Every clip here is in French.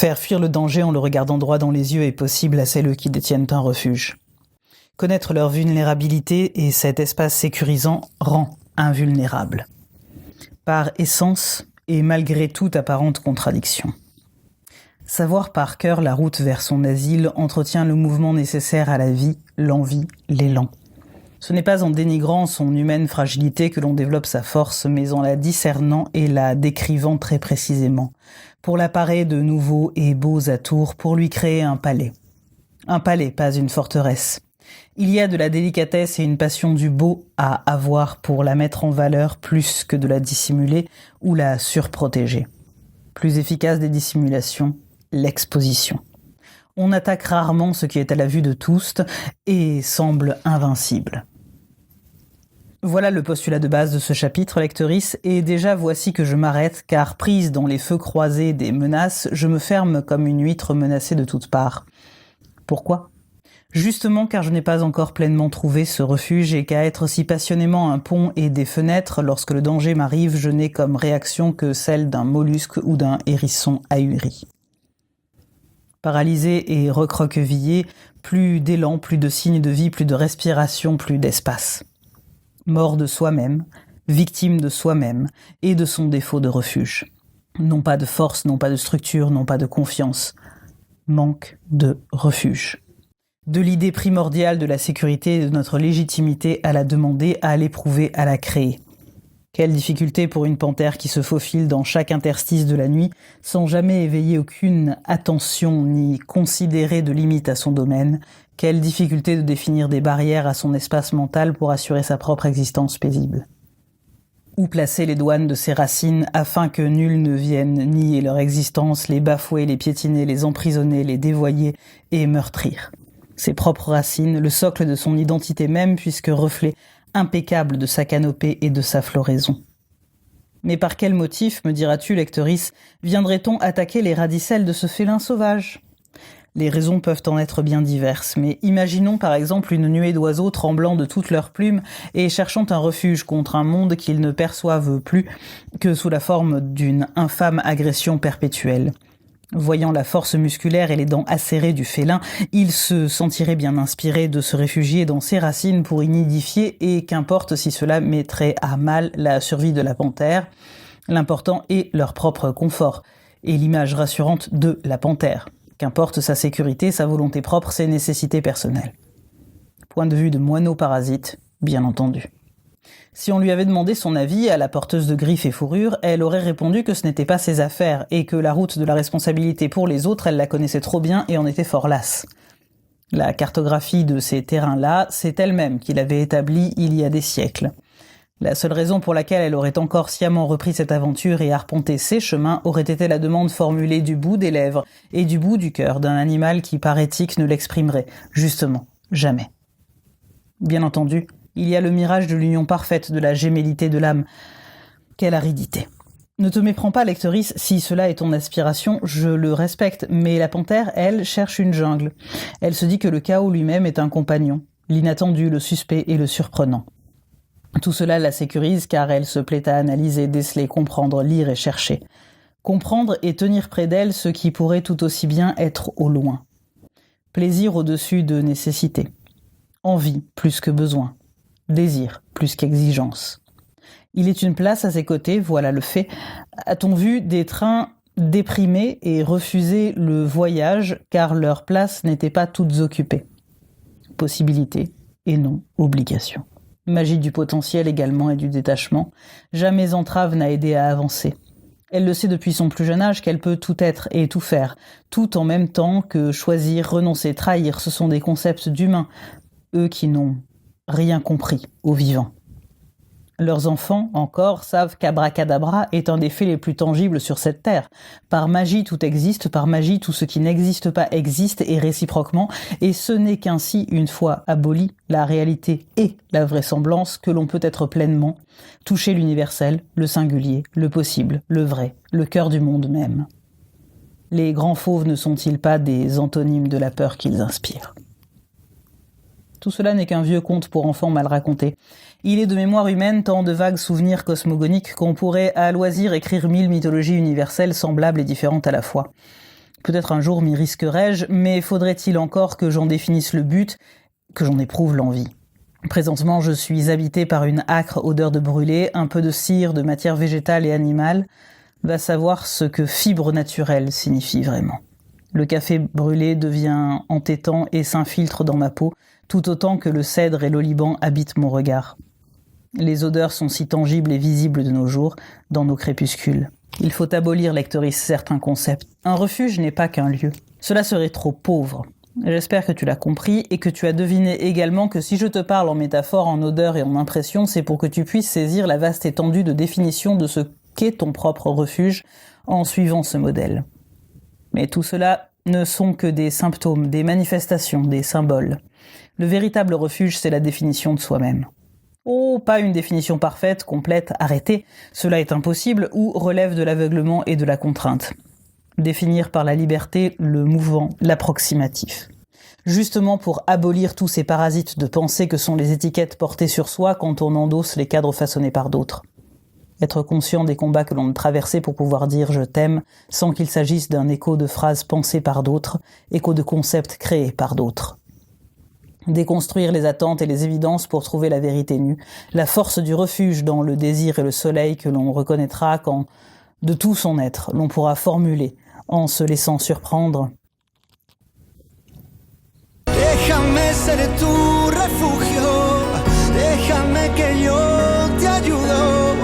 Faire fuir le danger en le regardant droit dans les yeux est possible à celles qui détiennent un refuge. Connaître leur vulnérabilité et cet espace sécurisant rend invulnérable. Par essence et malgré toute apparente contradiction. Savoir par cœur la route vers son asile entretient le mouvement nécessaire à la vie, l'envie, l'élan. Ce n'est pas en dénigrant son humaine fragilité que l'on développe sa force, mais en la discernant et la décrivant très précisément, pour la parer de nouveaux et beaux atours, pour lui créer un palais. Un palais, pas une forteresse. Il y a de la délicatesse et une passion du beau à avoir pour la mettre en valeur plus que de la dissimuler ou la surprotéger. Plus efficace des dissimulations, l'exposition. On attaque rarement ce qui est à la vue de tous et semble invincible. Voilà le postulat de base de ce chapitre, lectrice, et déjà voici que je m'arrête, car prise dans les feux croisés des menaces, je me ferme comme une huître menacée de toutes parts. Pourquoi ? Justement car je n'ai pas encore pleinement trouvé ce refuge et qu'à être si passionnément un pont et des fenêtres, lorsque le danger m'arrive, je n'ai comme réaction que celle d'un mollusque ou d'un hérisson ahuri. Paralysé et recroquevillé, plus d'élan, plus de signes de vie, plus de respiration, plus d'espace. Mort de soi-même, victime de soi-même et de son défaut de refuge. Non pas de force, non pas de structure, non pas de confiance. Manque de refuge. De l'idée primordiale de la sécurité et de notre légitimité à la demander, à l'éprouver, à la créer. Quelle difficulté pour une panthère qui se faufile dans chaque interstice de la nuit, sans jamais éveiller aucune attention ni considérer de limite à son domaine. Quelle difficulté de définir des barrières à son espace mental pour assurer sa propre existence paisible. Où placer les douanes de ses racines afin que nul ne vienne nier leur existence, les bafouer, les piétiner, les emprisonner, les dévoyer et meurtrir. Ses propres racines, le socle de son identité même puisque reflet impeccable de sa canopée et de sa floraison. Mais par quel motif, me diras-tu, lectrice, viendrait-on attaquer les radicelles de ce félin sauvage ? Les raisons peuvent en être bien diverses, mais imaginons par exemple une nuée d'oiseaux tremblant de toutes leurs plumes et cherchant un refuge contre un monde qu'ils ne perçoivent plus que sous la forme d'une infâme agression perpétuelle. Voyant la force musculaire et les dents acérées du félin, il se sentirait bien inspiré de se réfugier dans ses racines pour y nidifier et qu'importe si cela mettrait à mal la survie de la panthère, l'important est leur propre confort et l'image rassurante de la panthère. Qu'importe sa sécurité, sa volonté propre, ses nécessités personnelles. Point de vue de moineau parasite, bien entendu. Si on lui avait demandé son avis à la porteuse de griffes et fourrures, elle aurait répondu que ce n'était pas ses affaires et que la route de la responsabilité pour les autres, elle la connaissait trop bien et en était fort lasse. La cartographie de ces terrains-là, c'est elle-même qui l'avait établie il y a des siècles. La seule raison pour laquelle elle aurait encore sciemment repris cette aventure et arpenté ses chemins aurait été la demande formulée du bout des lèvres et du bout du cœur d'un animal qui par éthique ne l'exprimerait, justement, jamais. Bien entendu, il y a le mirage de l'union parfaite de la gémellité de l'âme. Quelle aridité. Ne te méprends pas, lectrice, si cela est ton aspiration, je le respecte, mais la panthère, elle, cherche une jungle. Elle se dit que le chaos lui-même est un compagnon, l'inattendu, le suspect et le surprenant. Tout cela la sécurise car elle se plaît à analyser, déceler, comprendre, lire et chercher. Comprendre et tenir près d'elle ce qui pourrait tout aussi bien être au loin. Plaisir au-dessus de nécessité. Envie plus que besoin. Désir plus qu'exigence. Il est une place à ses côtés, voilà le fait. A-t-on vu des trains déprimer et refuser le voyage car leurs places n'étaient pas toutes occupées. Possibilité et non obligation. Magie du potentiel également et du détachement. Jamais entrave n'a aidé à avancer. Elle le sait depuis son plus jeune âge qu'elle peut tout être et tout faire, tout en même temps que choisir, renoncer, trahir, ce sont des concepts d'humains, eux qui n'ont rien compris aux vivants. Leurs enfants, encore, savent qu'abracadabra est un des faits les plus tangibles sur cette terre. Par magie, tout existe, par magie, tout ce qui n'existe pas existe, et réciproquement, et ce n'est qu'ainsi, une fois abolie, la réalité et la vraisemblance que l'on peut être pleinement, toucher l'universel, le singulier, le possible, le vrai, le cœur du monde même. Les grands fauves ne sont-ils pas des antonymes de la peur qu'ils inspirent ? Tout cela n'est qu'un vieux conte pour enfants mal raconté. Il est de mémoire humaine tant de vagues souvenirs cosmogoniques qu'on pourrait à loisir écrire 1000 mythologies universelles semblables et différentes à la fois. Peut-être un jour m'y risquerai-je, mais faudrait-il encore que j'en définisse le but, que j'en éprouve l'envie. Présentement, je suis habité par une âcre odeur de brûlé, un peu de cire, de matière végétale et animale. Va savoir ce que fibre naturelle signifie vraiment. Le café brûlé devient entêtant et s'infiltre dans ma peau, tout autant que le cèdre et l'oliban habitent mon regard. Les odeurs sont si tangibles et visibles de nos jours, dans nos crépuscules. Il faut abolir, lectrice, certains concepts. Un refuge n'est pas qu'un lieu. Cela serait trop pauvre. J'espère que tu l'as compris et que tu as deviné également que si je te parle en métaphore, en odeur et en impression, c'est pour que tu puisses saisir la vaste étendue de définition de ce qu'est ton propre refuge en suivant ce modèle. Mais tout cela ne sont que des symptômes, des manifestations, des symboles. Le véritable refuge, c'est la définition de soi-même. Oh, pas une définition parfaite, complète, arrêtée, cela est impossible ou relève de l'aveuglement et de la contrainte. Définir par la liberté le mouvant, l'approximatif. Justement pour abolir tous ces parasites de pensée que sont les étiquettes portées sur soi quand on endosse les cadres façonnés par d'autres. Être conscient des combats que l'on a traversés pour pouvoir dire « je t'aime » sans qu'il s'agisse d'un écho de phrases pensées par d'autres, écho de concepts créés par d'autres. Déconstruire les attentes et les évidences pour trouver la vérité nue, la force du refuge dans le désir et le soleil que l'on reconnaîtra quand, de tout son être, l'on pourra formuler, en se laissant surprendre. Déjame ser tu refugio, déjame que yo te ayudo,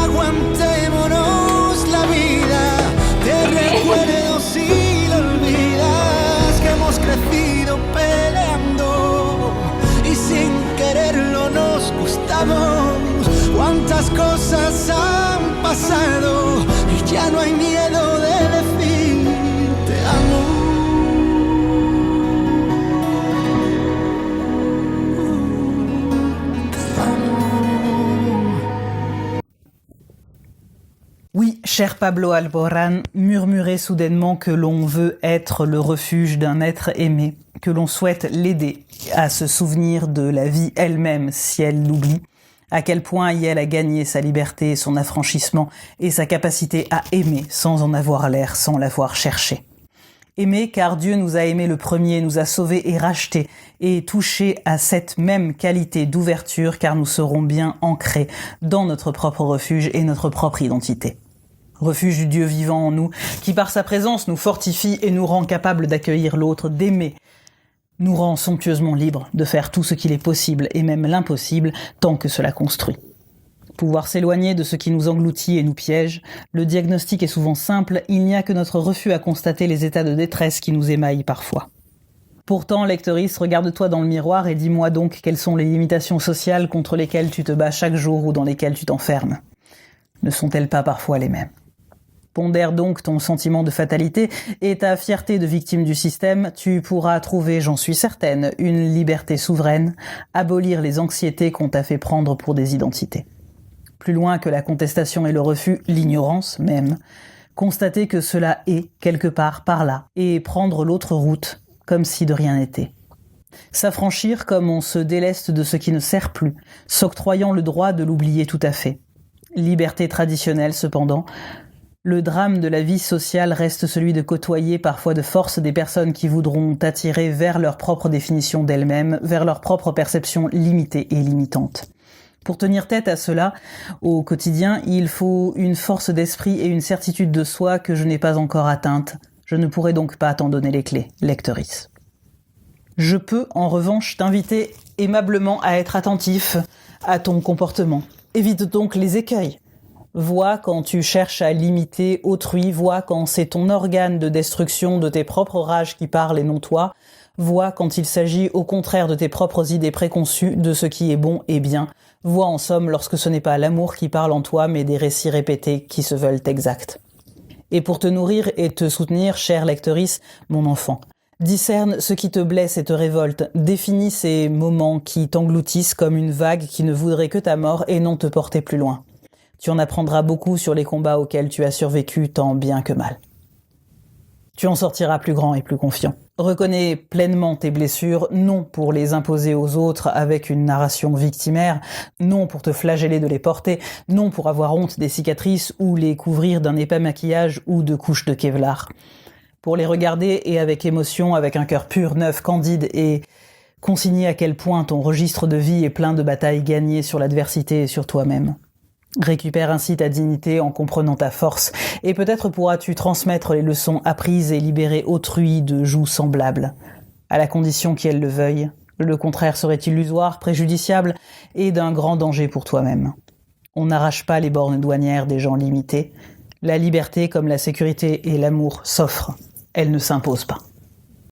aguantémonos la vida, te recuerdo si lo olvidas, que hemos crecido peleando y sin quererlo nos gustamos, cuántas cosas han pasado y ya no hay miedo de decir te amo. Oui, cher Pablo Alborán, murmurez soudainement que l'on veut être le refuge d'un être aimé, que l'on souhaite l'aider à se souvenir de la vie elle-même si elle l'oublie, à quel point Yael a gagné sa liberté, son affranchissement et sa capacité à aimer sans en avoir l'air, sans l'avoir cherché. Aimer car Dieu nous a aimés le premier, nous a sauvés et rachetés, et touchés à cette même qualité d'ouverture car nous serons bien ancrés dans notre propre refuge et notre propre identité. Refuge du Dieu vivant en nous, qui par sa présence nous fortifie et nous rend capables d'accueillir l'autre, d'aimer, nous rend somptueusement libres de faire tout ce qu'il est possible et même l'impossible tant que cela construit. Pouvoir s'éloigner de ce qui nous engloutit et nous piège, le diagnostic est souvent simple, il n'y a que notre refus à constater les états de détresse qui nous émaillent parfois. Pourtant, lectrice, regarde-toi dans le miroir et dis-moi donc quelles sont les limitations sociales contre lesquelles tu te bats chaque jour ou dans lesquelles tu t'enfermes. Ne sont-elles pas parfois les mêmes ? Pondère donc ton sentiment de fatalité et ta fierté de victime du système, tu pourras trouver, j'en suis certaine, une liberté souveraine, abolir les anxiétés qu'on t'a fait prendre pour des identités. Plus loin que la contestation et le refus, l'ignorance même, constater que cela est quelque part par là et prendre l'autre route comme si de rien n'était. S'affranchir comme on se déleste de ce qui ne sert plus, s'octroyant le droit de l'oublier tout à fait. Liberté traditionnelle cependant, le drame de la vie sociale reste celui de côtoyer parfois de force des personnes qui voudront t'attirer vers leur propre définition d'elles-mêmes, vers leur propre perception limitée et limitante. Pour tenir tête à cela, au quotidien, il faut une force d'esprit et une certitude de soi que je n'ai pas encore atteinte. Je ne pourrai donc pas t'en donner les clés, lectrice. Je peux, en revanche, t'inviter aimablement à être attentif à ton comportement. Évite donc les écueils. Vois quand tu cherches à limiter autrui, vois quand c'est ton organe de destruction de tes propres rages qui parle et non toi, vois quand il s'agit au contraire de tes propres idées préconçues de ce qui est bon et bien, vois en somme lorsque ce n'est pas l'amour qui parle en toi mais des récits répétés qui se veulent exacts. Et pour te nourrir et te soutenir, chère lectrice, mon enfant, discerne ce qui te blesse et te révolte, définis ces moments qui t'engloutissent comme une vague qui ne voudrait que ta mort et non te porter plus loin. Tu en apprendras beaucoup sur les combats auxquels tu as survécu tant bien que mal. Tu en sortiras plus grand et plus confiant. Reconnais pleinement tes blessures, non pour les imposer aux autres avec une narration victimaire, non pour te flageller de les porter, non pour avoir honte des cicatrices ou les couvrir d'un épais maquillage ou de couches de Kevlar. pour les regarder et avec émotion, avec un cœur pur, neuf, candide et consigner à quel point ton registre de vie est plein de batailles gagnées sur l'adversité et sur toi-même. Récupère ainsi ta dignité en comprenant ta force, et peut-être pourras-tu transmettre les leçons apprises et libérer autrui de joues semblables, à la condition qu'elle le veuille. Le contraire serait illusoire, préjudiciable et d'un grand danger pour toi-même. On n'arrache pas les bornes douanières des gens limités. La liberté, comme la sécurité et l'amour, s'offrent. Elle ne s'impose pas.